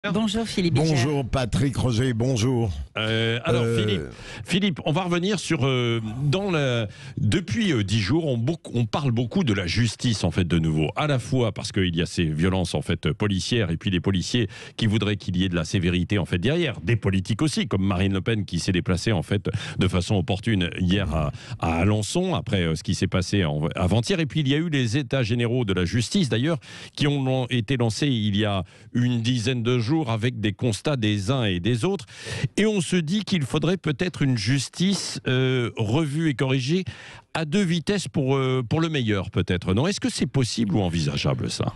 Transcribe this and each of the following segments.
Bonjour Philippe Bichère. Bonjour Patrick Roger, bonjour. Philippe, on va revenir sur depuis 10 jours, on parle beaucoup de la justice en fait de nouveau, à la fois parce qu'il y a ces violences en fait policières et puis des policiers qui voudraient qu'il y ait de la sévérité en fait derrière, des politiques aussi comme Marine Le Pen qui s'est déplacée en fait de façon opportune hier à Alençon après ce qui s'est passé avant-hier, et puis il y a eu les états généraux de la justice d'ailleurs qui ont été lancés il y a une dizaine de jours avec des constats des uns et des autres. Et on se dit qu'il faudrait peut-être une justice revue et corrigée à deux vitesses pour le meilleur, peut-être. Non, est-ce que c'est possible ou envisageable, ça ?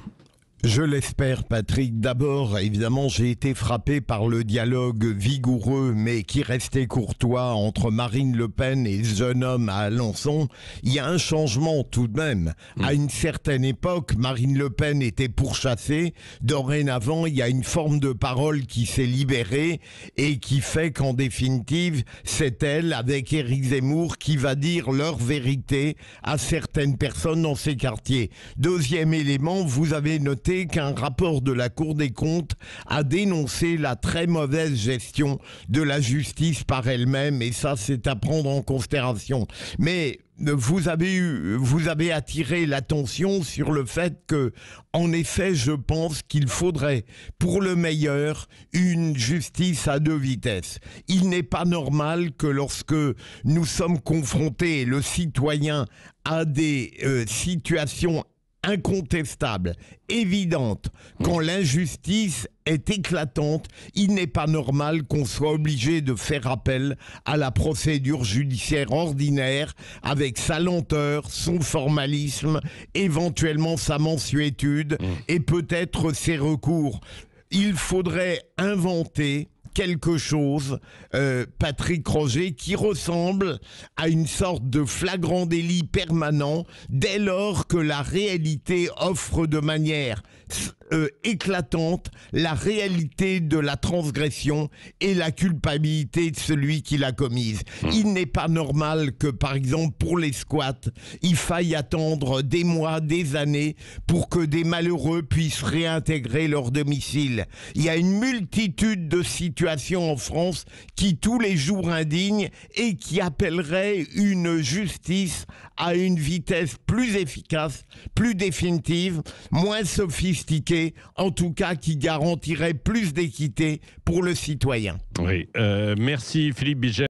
Je l'espère, Patrick. D'abord, évidemment, j'ai été frappé par le dialogue vigoureux, mais qui restait courtois, entre Marine Le Pen et ce jeune homme à Alençon. Il y a un changement tout de même. À une certaine époque, Marine Le Pen était pourchassée. Dorénavant, il y a une forme de parole qui s'est libérée et qui fait qu'en définitive, c'est elle, avec Éric Zemmour, qui va dire leur vérité à certaines personnes dans ces quartiers. Deuxième élément, vous avez noté qu'un rapport de la Cour des comptes a dénoncé la très mauvaise gestion de la justice par elle-même, et ça, c'est à prendre en considération. Mais vous avez attiré l'attention sur le fait que, en effet, je pense qu'il faudrait, pour le meilleur, une justice à deux vitesses. Il n'est pas normal que lorsque nous sommes confrontés, le citoyen, à des situations incontestable, évidente, quand l'injustice est éclatante, il n'est pas normal qu'on soit obligé de faire appel à la procédure judiciaire ordinaire avec sa lenteur, son formalisme, éventuellement sa mansuétude et peut-être ses recours. Il faudrait inventer quelque chose, Patrick Roger, qui ressemble à une sorte de flagrant délit permanent dès lors que la réalité offre de manière éclatante la réalité de la transgression et la culpabilité de celui qui l'a commise. Il n'est pas normal que, par exemple, pour les squats, il faille attendre des mois, des années pour que des malheureux puissent réintégrer leur domicile. Il y a une multitude de situations en France qui tous les jours indignent et qui appelleraient une justice à une vitesse plus efficace, plus définitive, moins sophistiquée, en tout cas qui garantirait plus d'équité pour le citoyen. Oui, merci Philippe Bichère.